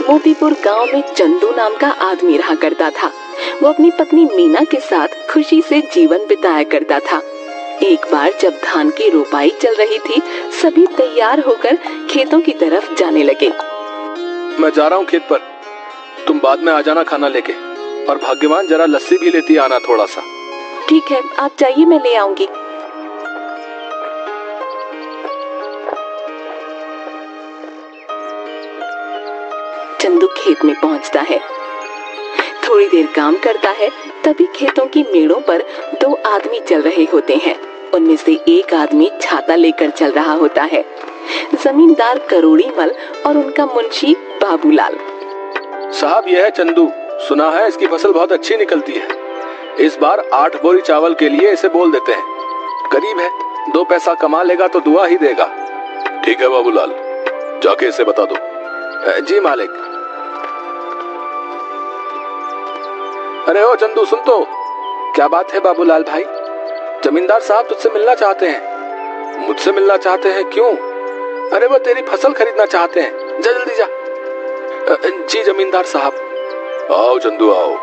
मोतीपुर गांव में चंदू नाम का आदमी रहा करता था। वो अपनी पत्नी मीना के साथ खुशी से जीवन बिताया करता था। एक बार जब धान की रोपाई चल रही थी, सभी तैयार होकर खेतों की तरफ जाने लगे। मैं जा रहा हूँ खेत पर, तुम बाद में आ जाना खाना लेके, और भाग्यवान जरा लस्सी भी लेती आना थोड़ा सा। ठीक है, आप जाइए, मैं ले आऊंगी। चंदू खेत में पहुंचता है। थोड़ी देर काम करता है, तभी खेतों की मेड़ों पर दो आदमी चल रहे होते हैं। उनमें से एक आदमी छाता लेकर चल रहा होता है। जमींदार करोड़ी मल और उनका मुंशी बाबूलाल। साहब, यह है चंदू, सुना है इसकी फसल बहुत अच्छी निकलती है। इस बार 8 बोरी चावल के लिए इसे बोल देते हैं। गरीब है, 2 पैसा कमा लेगा तो दुआ ही देगा। ठीक है बाबूलाल, जाके इसे बता दो। जी मालिक। अरे ओ चंदू, सुन तो। क्या बात है बाबूलाल भाई? जमींदार साहब तुझसे मिलना चाहते हैं। मुझसे मिलना चाहते हैं? क्यों? अरे वो तेरी फसल खरीदना चाहते हैं, जा जल्दी जा। जी जमींदार साहब। आओ चंदू आओ,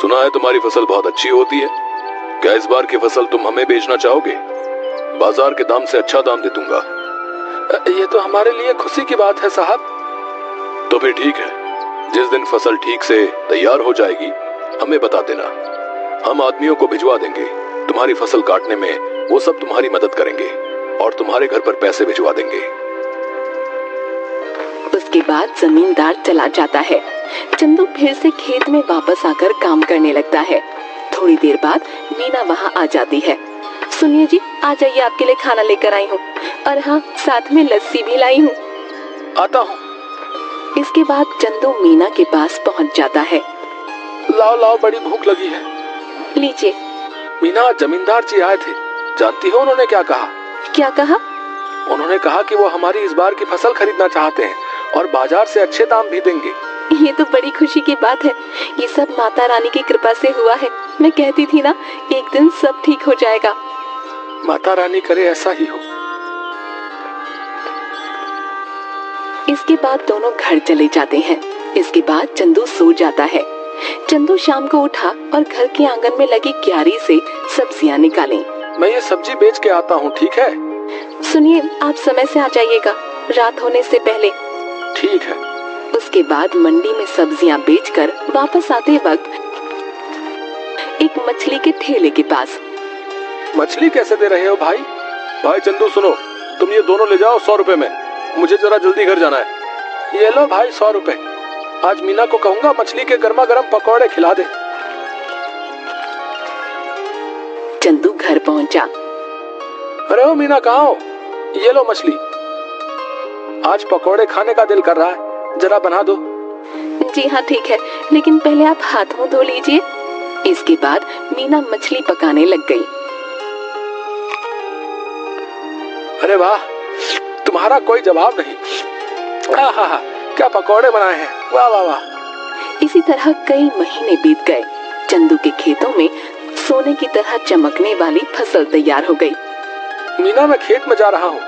सुना है तुम्हारी फसल बहुत अच्छी होती है। क्या इस बार की फसल तुम हमें बेचना चाहोगे? बाजार के दाम से अच्छा दाम दे दूंगा। ये तो हमारे लिए खुशी की बात है साहब। तो फिर ठीक है, जिस दिन फसल ठीक से तैयार हो जाएगी हमें बता देना। हम आदमियों को भिजवा देंगे, तुम्हारी फसल काटने में वो सब तुम्हारी मदद करेंगे और तुम्हारे घर पर पैसे भिजवा देंगे। उसके बाद जमींदार चला जाता है। चंदू फिर से खेत में वापस आकर काम करने लगता है। थोड़ी देर बाद मीना वहाँ आ जाती है। सुनिए जी, आ जाइए, आपके लिए खाना लेकर आई हूँ, और हाँ, साथ में लस्सी भी लाई हूँ। आता हूँ। इसके बाद चंदू मीना के पास पहुँच जाता है। लाओ लाओ, बड़ी भूख लगी है। लीजिए। मीना, जमींदार जी आए थे, जानती हो उन्होंने क्या कहा? क्या कहा? उन्होंने कहा कि वो हमारी इस बार की फसल खरीदना चाहते हैं और बाजार से अच्छे दाम भी देंगे। ये तो बड़ी खुशी की बात है। ये सब माता रानी की कृपा से हुआ है। मैं कहती थी ना, एक दिन सब ठीक हो जाएगा। माता रानी करे ऐसा ही हो। इसके बाद दोनों घर चले जाते हैं। इसके बाद चंदू सो जाता है। चंदू शाम को उठा और घर के आंगन में लगी क्यारी से सब्जियां निकाली। मैं ये सब्जी बेच के आता हूँ, ठीक है? सुनिए, आप समय से आ जाइएगा, रात होने से पहले। ठीक है। उसके बाद मंडी में सब्जियां बेचकर वापस आते वक्त एक मछली के ठेले के पास। मछली कैसे दे रहे हो भाई? भाई चंदू सुनो, तुम ये दोनों ले जाओ 100 रुपए में, मुझे जरा जल्दी घर जाना है। ये लो भाई 100 रुपए। आज मीना को कहूंगा मछली के गर्मा गर्म पकौड़े खिला दे। चंदू घर पहुंचा। अरे ओ मीना, कहाँ हो? ये लो मछली। आज पकौड़े खाने का दिल कर रहा है, जरा बना दो। जी हाँ ठीक है, लेकिन पहले आप हाथ मुंह धो लीजिए। इसके बाद मीना मछली पकाने लग गई। अरे वाह, तुम्हारा कोई जवाब नहीं। आहा, क्या पकौड़े बनाए हैं, वाह वाह वाह। इसी तरह कई महीने बीत गए। चंदू के खेतों में सोने की तरह चमकने वाली फसल तैयार हो गई। मीना, मैं खेत में जा रहा हूँ,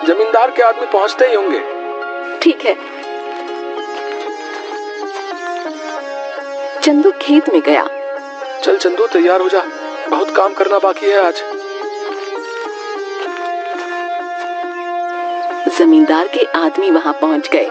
जमींदार के आदमी पहुँचते ही होंगे। ठीक है। चंदू खेत में गया। चल चंदू, तैयार हो जा, बहुत काम करना बाकी है आज। जमींदार के आदमी वहाँ पहुँच गए।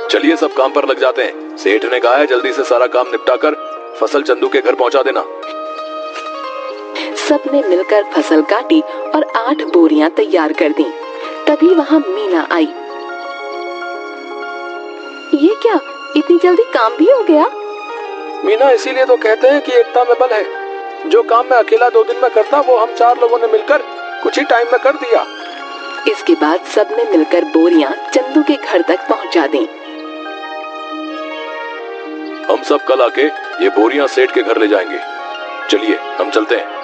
चलिए सब काम पर लग जाते हैं। सेठ ने कहा है जल्दी से सारा काम निपटा कर फसल चंदू के घर पहुंचा देना। सबने मिलकर फसल काटी और 8 बोरियां तैयार कर दी। तभी वहाँ मीना आई। ये क्या, इतनी जल्दी काम भी हो गया? मीना, इसीलिए तो कहते हैं कि एकता में बल है। जो काम मैं अकेला 2 दिन में करता, वो हम 4 लोगों ने मिलकर कुछ ही टाइम में कर दिया। इसके बाद सबने मिलकर बोरियां चंदू के घर तक पहुंचा दी। हम सब कल आके ये बोरियां सेठ के घर ले जाएंगे। चलिए हम चलते हैं।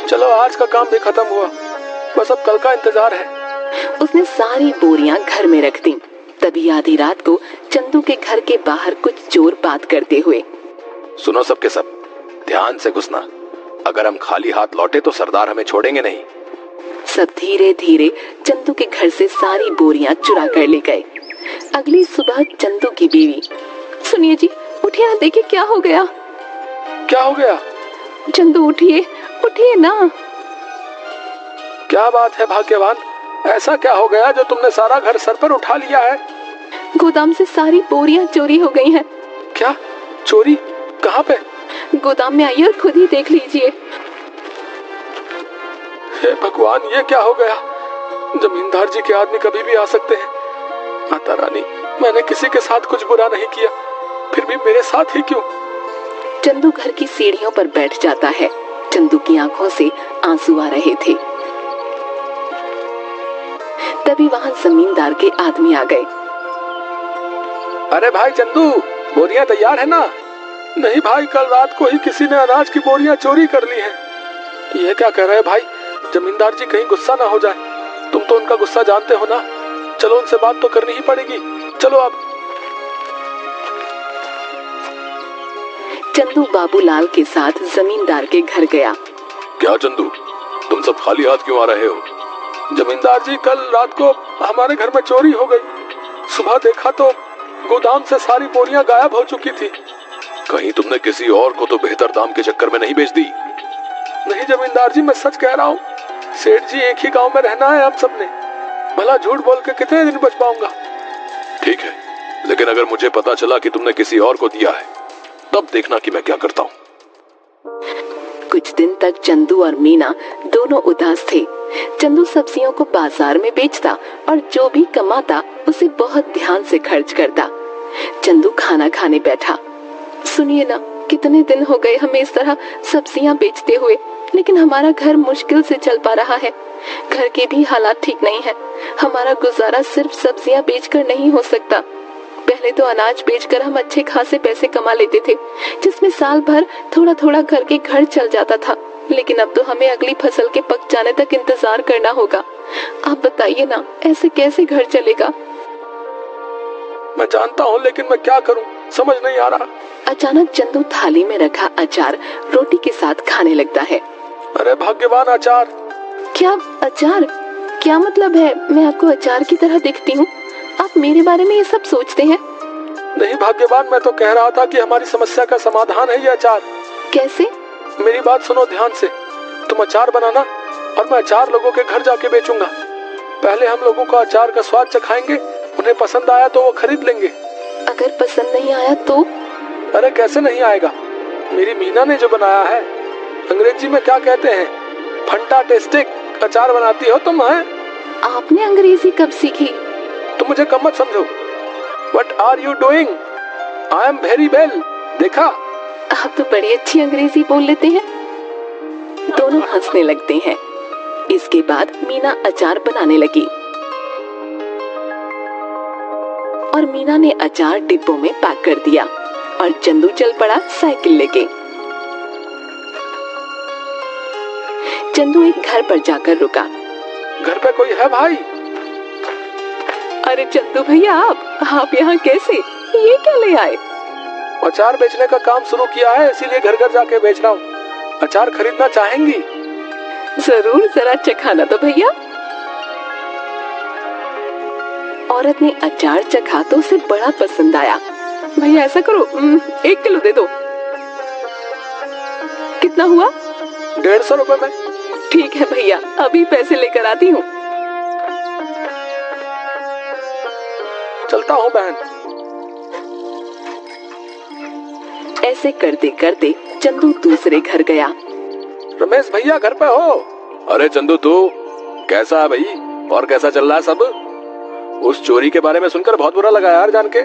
चलो, आज का काम भी खत्म हुआ, बस अब कल का इंतजार है। उसने सारी बोरियां घर में रख दी। तभी आधी रात को चंदू के घर के बाहर कुछ चोर बात करते हुए। सुनो सबके सब, ध्यान से घुसना, अगर हम खाली हाथ लौटे तो सरदार हमें छोड़ेंगे नहीं। सब धीरे धीरे चंदू के घर से सारी बोरियां चुरा कर ले गए। अगली सुबह चंदू की बीवी, सुनिए जी, उठिए ना, देखिए क्या हो गया। क्या हो गया? चंदू उठिए, उठिए ना। क्या बात है भाग्यवान, ऐसा क्या हो गया जो तुमने सारा घर सर पर उठा लिया है? गोदाम से सारी बोरियां चोरी हो गई हैं। क्या चोरी? कहाँ पे? गोदाम में आइए और खुद ही देख लीजिए। हे भगवान, ये क्या हो गया? जमींदार जी के आदमी कभी भी आ सकते हैं। माता रानी, मैंने किसी के साथ कुछ बुरा नहीं किया, फिर भी मेरे साथ ही क्यों? चंदू घर की सीढ़ियों पर बैठ जाता है। चंदू की आंखों से आंसू आ रहे थे। तभी वहां जमींदार के आदमी आ गए। अरे भाई चंदू, बोरियां तैयार है ना? नहीं भाई, कल रात को ही किसी ने अनाज की बोरियां चोरी कर ली हैं। ये क्या कह रहे हैं भाई? जमींदार जी कहीं गुस्सा ना हो जाए। तुम तो उनका गुस्सा जानते हो ना। चलो उनसे बात तो करनी ही पड़ेगी। चलो अब। चंदू बाबूलाल के साथ जमींदार के घर गया। क्या चंदू, तुम सब खाली हाथ क्यों आ रहे हो? जमींदार जी, कल रात को हमारे घर में चोरी हो गई। सुबह देखा तो गोदाम से सारी बोरियां गायब हो चुकी थी। कहीं तुमने किसी और को तो बेहतर दाम के चक्कर में नहीं बेच दी? नहीं जमींदार जी, मैं सच कह रहा हूँ। सेठ जी, एक ही गांव में रहना है हम सबने। भला झूठ बोल के कितने दिन बच पाऊंगा? ठीक है, लेकिन अगर मुझे पता चला कि तुमने किसी और को दिया है, तब देखना कि मैं क्या करता हूँ। कुछ दिन तक चंदू और मीना दोनों उदास थे। चंदू सब्जियों को बाजार में बेचता और जो भी कमाता उसे बहुत ध्यान से खर्च करता। चंदू खाना खाने बैठा। सुनिए ना, कितने दिन हो गए हमें इस तरह सब्जियां बेचते हुए, लेकिन हमारा घर मुश्किल से चल पा रहा है। घर के भी हालात ठीक नहीं है। हमारा गुजारा सिर्फ सब्जियां बेचकर नहीं हो सकता। पहले तो अनाज बेचकर हम अच्छे खासे पैसे कमा लेते थे, जिसमें साल भर थोड़ा थोड़ा करके घर चल जाता था। लेकिन अब तो हमें अगली फसल के पक जाने तक इंतजार करना होगा। आप बताइए ना, ऐसे कैसे घर चलेगा? मैं जानता हूँ, लेकिन मैं क्या करूँ, समझ नहीं आ रहा। अचानक चंदू थाली में रखा अचार रोटी के साथ खाने लगता है। अरे भाग्यवान, अचार! क्या अचार? क्या मतलब है? मैं आपको अचार की तरह दिखती हूँ? आप मेरे बारे में ये सब सोचते हैं? नहीं भाग्यवान, मैं तो कह रहा था कि हमारी समस्या का समाधान है ये अचार। कैसे? मेरी बात सुनो ध्यान से। तुम अचार बनाना और मैं अचार लोगों के घर जाके बेचूंगा। पहले हम लोगों को अचार का स्वाद चखाएंगे, उन्हें पसंद आया तो वो खरीद लेंगे। अगर पसंद नहीं आया तो? अरे कैसे नहीं आएगा? मेरी मीना ने जो बनाया है, अंग्रेजी में क्या कहते हैं, फंटास्टिक अचार बनाती हो तुम। है आपने अंग्रेजी कब सीखी? तुम मुझे कम मत समझो। What are you doing? I am very well। देखा? आप तो बड़ी अच्छी अंग्रेजी बोल लेते हैं। दोनों हंसने लगते हैं। इसके बाद मीना अचार बनाने लगी और मीना ने अचार डिब्बों में पैक कर दिया और चंदू चल पड़ा साइकिल लेके। चंदू एक घर पर जाकर रुका। घर पे कोई है भाई? अरे चंदू भैया, आप यहाँ कैसे? ये क्या ले आए? अचार बेचने का काम शुरू किया है, इसीलिए घर घर जाके बेच रहा हूँ। अचार खरीदना चाहेंगी? जरूर, जरा चखाना तो भैया। औरत ने अचार चखा तो उसे बड़ा पसंद आया। भैया ऐसा करो, 1 किलो दे दो। कितना हुआ? 150 रुपए में। ठीक है भैया, अभी पैसे लेकर आती हूँ। चलता हूँ बहन। ऐसे करते करते चंदू दूसरे घर गया। रमेश भैया घर पे हो? अरे चंदू, तू कैसा है भाई? और कैसा चल रहा है सब? उस चोरी के बारे में सुनकर बहुत बुरा लगा यार जान के।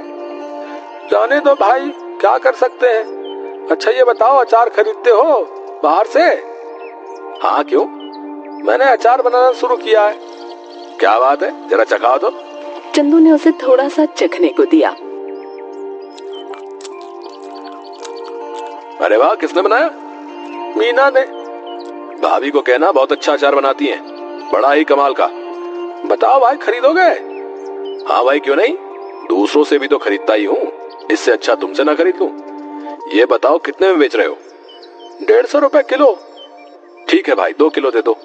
जाने दो भाई, क्या कर सकते हैं। अच्छा ये बताओ, अचार खरीदते हो बाहर से? हाँ क्यों? मैंने अचार बनाना शुरू किया है। क्या बात है, जरा चखाओ तो। चंदू ने उसे थोड़ा सा चखने को दिया। अरे वाह, किसने बनाया? मीना ने। भाभी को कहना बहुत अच्छा अचार बनाती हैं, बड़ा ही कमाल का। बताओ भाई, खरीदोगे? हाँ भाई, क्यों नहीं, दूसरों से भी तो खरीदता ही हूँ, इससे अच्छा तुमसे ना खरीद लूं। ये बताओ कितने में बेच रहे हो? 150 रुपए किलो। ठीक है भाई, 2 किलो दे दो।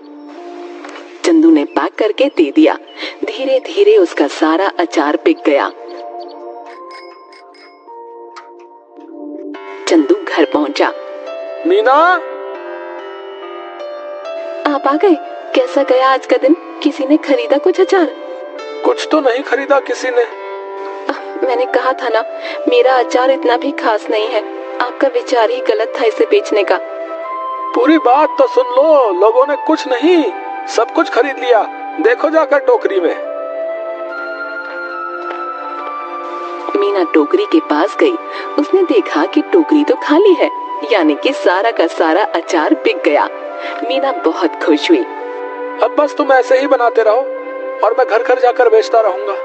चंदू ने पैक करके दे दिया। धीरे धीरे उसका सारा अचार बिक गया। चंदू घर पहुंचा। मीना, आप आ गए? कैसा गया आज का दिन? किसी ने खरीदा कुछ अचार? कुछ तो नहीं खरीदा किसी ने। मैंने कहा था ना, मेरा अचार इतना भी खास नहीं है। आपका विचार ही गलत था इसे बेचने का। पूरी बात तो सुन लो। लोगों ने कुछ नहीं, सब कुछ खरीद लिया। देखो जाकर टोकरी में। मीना टोकरी के पास गई। उसने देखा कि टोकरी तो खाली है, यानी कि सारा का सारा अचार बिक गया। मीना बहुत खुश हुई। अब बस तुम ऐसे ही बनाते रहो और मैं घर घर जाकर बेचता रहूंगा।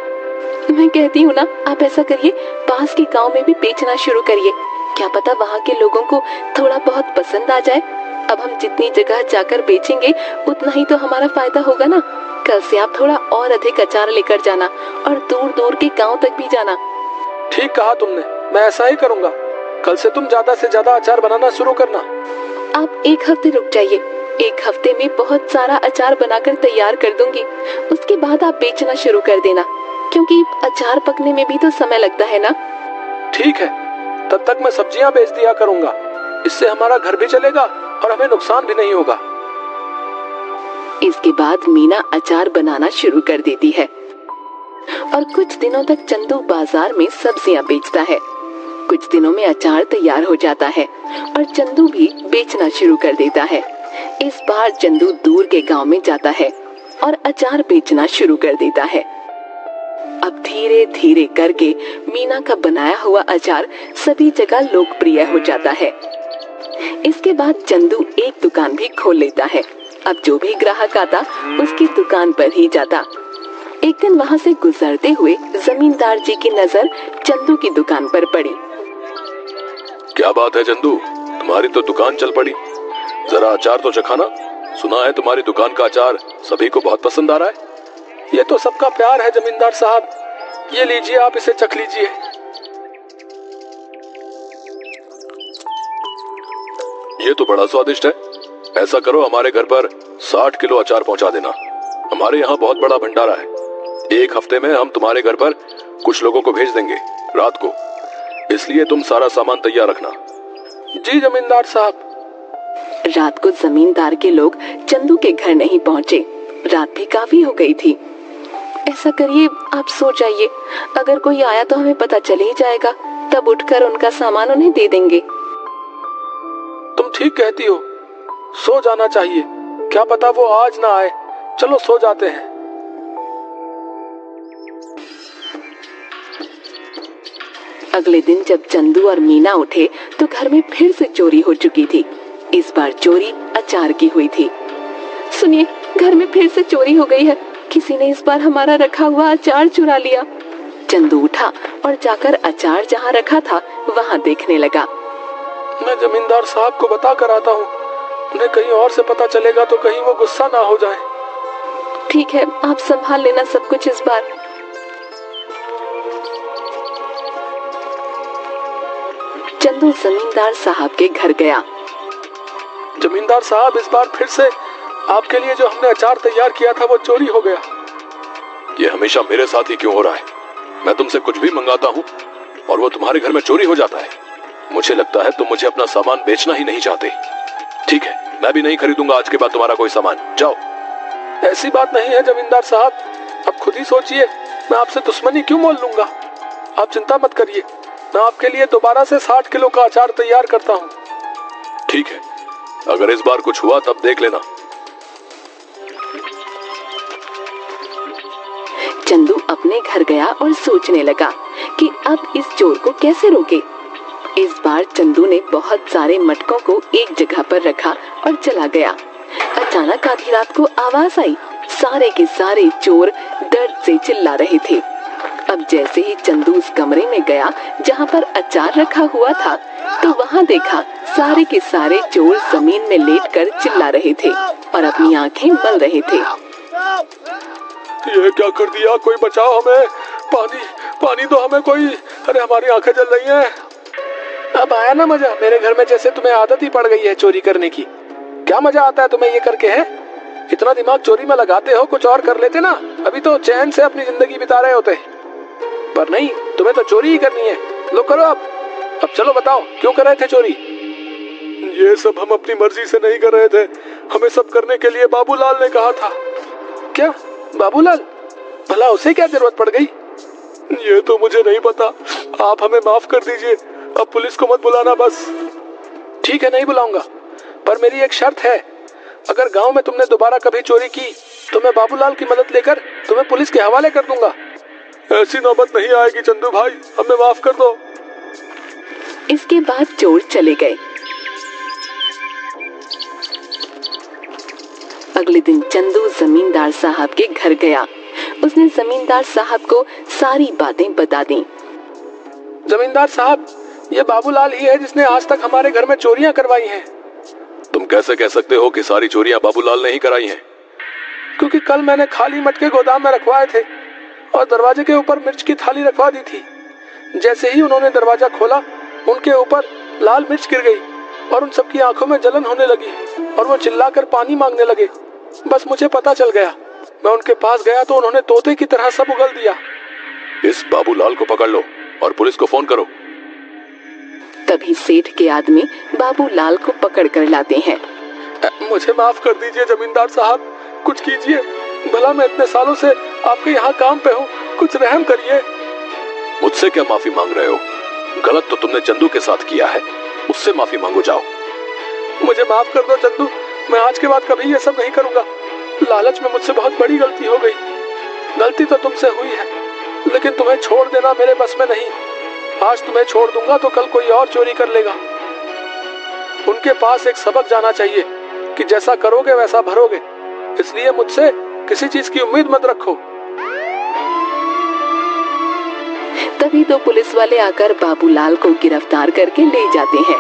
मैं कहती हूँ ना, आप ऐसा करिए, पास के गांव में भी बेचना शुरू करिए। क्या पता वहाँ के लोगों को थोड़ा बहुत पसंद आ जाए। अब हम जितनी जगह जाकर बेचेंगे उतना ही तो हमारा फायदा होगा ना। कल से आप थोड़ा और अधिक अचार लेकर जाना और दूर दूर के गांव तक भी जाना। ठीक कहा तुमने, मैं ऐसा ही करूंगा। कल से तुम ज्यादा से ज्यादा अचार बनाना शुरू करना। आप 1 हफ्ते रुक जाइए। 1 हफ्ते में बहुत सारा अचार बनाकर तैयार कर दूंगी। उसके बाद आप बेचना शुरू कर देना, क्योंकि अचार पकने में भी तो समय लगता है ना। ठीक है, तब तक मैं सब्जियां बेच दिया करूंगा। इससे हमारा घर भी चलेगा और हमें नुकसान भी नहीं होगा। इसके बाद मीना अचार बनाना शुरू कर देती है और कुछ दिनों तक चंदू बाजार में सब्जियां बेचता है। कुछ दिनों में अचार तैयार हो जाता है और चंदू भी बेचना शुरू कर देता है। इस बार चंदू दूर के गांव में जाता है और अचार बेचना शुरू कर देता है। अब धीरे धीरे करके मीना का बनाया हुआ अचार सभी जगह लोकप्रिय हो जाता है। इसके बाद चंदू एक दुकान भी खोल लेता है। अब जो भी ग्राहक आता उसकी दुकान पर ही जाता। एक दिन वहाँ से गुजरते हुए जमींदार जी की नजर चंदू की दुकान पर पड़ी। क्या बात है चंदू, तुम्हारी तो दुकान चल पड़ी। जरा अचार तो चखाना। सुना है तुम्हारी दुकान का अचार सभी को बहुत पसंद आ रहा है। ये तो सबका प्यार है जमींदार साहब। ये लीजिए, आप इसे चख लीजिए। ये तो बड़ा स्वादिष्ट है। ऐसा करो, हमारे घर पर 60 किलो अचार पहुंचा देना। हमारे यहाँ बहुत बड़ा भंडारा है। 1 हफ्ते में हम तुम्हारे घर पर कुछ लोगों को भेज देंगे रात को, इसलिए तुम सारा सामान तैयार रखना। जी जमींदार साहब। रात को जमींदार के लोग चंदू के घर नहीं पहुँचे। रात भी काफी हो गई थी। ऐसा करिए, आप सो जाइए। अगर कोई आया तो हमें पता चल ही जाएगा, तब उठकर उनका सामान उन्हें दे देंगे। तुम ठीक कहती हो, सो जाना चाहिए। क्या पता वो आज ना आए। चलो सो जाते हैं। अगले दिन जब चंदू और मीना उठे तो घर में फिर से चोरी हो चुकी थी। इस बार चोरी अचार की हुई थी। सुनिए, घर में फिर से चोरी हो गई है। किसी ने इस बार हमारा रखा हुआ अचार चुरा लिया। चंदू उठा और जाकर अचार जहाँ रखा था वहाँ देखने लगा। मैं जमींदार साहब को बता कर आता हूँ। उन्हें कहीं और से पता चलेगा तो कहीं वो गुस्सा ना हो जाए। ठीक है, आप संभाल लेना सब कुछ इस बार। चंदू जमींदार साहब के घर गया। जमींदार साहब, इस बार फिर से आपके लिए जो हमने अचार तैयार किया था वो चोरी हो गया। ये हमेशा मेरे साथ ही क्यों हो रहा है? मैं तुमसे कुछ भी मंगाता हूँ और वो तुम्हारे घर में चोरी हो जाता है। मुझे लगता है तुम मुझे अपना सामान बेचना ही नहीं चाहते। ठीक है, मैं भी नहीं खरीदूंगा आज के बाद तुम्हारा कोई सामान। जाओ। ऐसी बात नहीं है जमींदार साहब, अब खुद ही सोचिए, मैं आपसे दुश्मनी क्यों मोल लूंगा। आप चिंता मत करिए, मैं आपके लिए दोबारा से 60 किलो का अचार तैयार करता हूँ। ठीक है, अगर इस बार कुछ हुआ तब देख लेना। चंदू अपने घर गया और सोचने लगा कि अब इस चोर को कैसे रोके। इस बार चंदू ने बहुत सारे मटकों को एक जगह पर रखा और चला गया। अचानक आधी रात को आवाज आई। सारे के सारे चोर दर्द से चिल्ला रहे थे। अब जैसे ही चंदू उस कमरे में गया जहाँ पर अचार रखा हुआ था, तो वहाँ देखा सारे के सारे चोर जमीन में लेटकर चिल्ला रहे थे और अपनी आंखें मल रहे थे। ये क्या कर दिया? कोई बचाओ हमें। पानी, पानी दो हमें कोई। अरे हमारी आंखें जल रही हैं। अब आया ना मजा मेरे घर में, जैसे तुम्हें आदत ही पड़ गई है चोरी करने की। क्या मजा आता है तुम्हें ये करके? है इतना दिमाग चोरी में लगाते हो, कुछ और कर लेते ना, अभी तो चैन से अपनी जिंदगी बिता रहे होते। पर नहीं, तुम्हें तो चोरी ही करनी है। लो करो अब चलो बताओ क्यों कर रहे थे चोरी? ये सब हम अपनी मर्जी से नहीं कर रहे थे, हमें सब करने के लिए बाबूलाल ने कहा था। क्या बाबूलाल? भला उसे क्या जरूरत पड़ गई? ये तो मुझे नहीं पता, आप हमें माफ कर दीजिए, अब पुलिस को मत बुलाना बस। ठीक है, नहीं बुलाऊंगा, पर मेरी एक शर्त है, अगर गांव में तुमने दोबारा कभी चोरी की तो मैं बाबूलाल की मदद लेकर तुम्हें पुलिस के हवाले कर दूंगा। ऐसी नौबत नहीं आएगी चंदू भाई, हमें माफ कर दो। इसके बाद चोर चले गए। अगले दिन चंदू जमींदार साहब के घर गया। उसने जमींदार साहब को सारी बातें बता दी। जमींदार साहब, ये बाबूलाल ही है जिसने आज तक हमारे घर में चोरियां करवाई हैं। तुम कैसे कह सकते हो कि सारी चोरियां बाबूलाल ने ही कराई हैं? क्योंकि कल मैंने खाली मटके गोदाम में रखवाए थे और दरवाजे के ऊपर मिर्च की थाली रखवा दी थी। जैसे ही उन्होंने दरवाजा खोला, उनके ऊपर लाल मिर्च गिर गई और उन सबकी आंखों में जलन होने लगी और वो चिल्लाकर पानी मांगने लगे। बस मुझे पता चल गया, मैं उनके पास गया तो उन्होंने तोते की तरह सब उगल दिया। इस बाबूलाल को पकड़ लो और पुलिस को फोन करो। तभी सेठ के आदमी बाबूलाल को पकड़ कर लाते हैं। मुझे माफ कर दीजिए जमींदार साहब, कुछ कीजिए, भला मैं इतने सालों से आपके यहाँ काम पे हूँ, कुछ रहम करिए। मुझसे क्या माफी मांग रहे हो? गलत तो तुमने चंदू के साथ किया है, उससे माफी मांगो जाओ। मुझे माफ कर दो चंदू, मैं आज के बाद कभी ये सब नहीं करूंगा। लालच में मुझसे बहुत बड़ी गलती हो गई। गलती तो तुमसे हुई है, लेकिन तुम्हें छोड़ देना मेरे बस में नहीं। आज तुम्हें छोड़ दूंगा तो कल कोई और चोरी कर लेगा। उनके पास एक सबक जाना चाहिए कि जैसा करोगे वैसा भरोगे, इसलिए मुझसे किसी चीज की उम्मीद मत रखो। तभी तो पुलिस वाले आकर बाबूलाल को गिरफ्तार करके ले जाते हैं।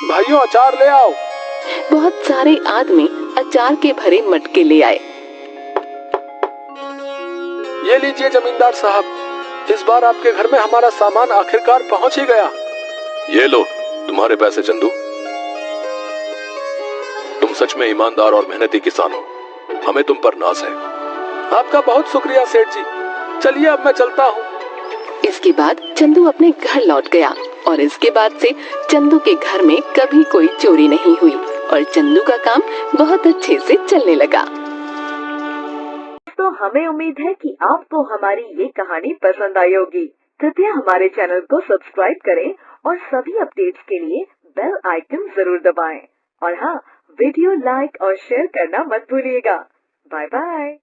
भाइयों, अचार ले आओ। बहुत सारे आदमी अचार के भरे मटके ले आए। ये लीजिए जमींदार साहब, इस बार आपके घर में हमारा सामान आखिरकार पहुंच ही गया। ये लो तुम्हारे पैसे चंदू। तुम सच में ईमानदार और मेहनती किसान हो, हमें तुम पर नाज है। आपका बहुत शुक्रिया सेठ जी, चलिए अब मैं चलता हूँ। इसके बाद चंदू अपने घर लौट गया और इसके बाद से चंदू के घर में कभी कोई चोरी नहीं हुई और चंदू का काम बहुत अच्छे से चलने लगा। तो हमें उम्मीद है कि आपको हमारी ये कहानी पसंद आई होगी। कृपया हमारे चैनल को सब्सक्राइब करें और सभी अपडेट्स के लिए बेल आइकन जरूर दबाएं। और हाँ, वीडियो लाइक और शेयर करना मत भूलिएगा। Bye bye.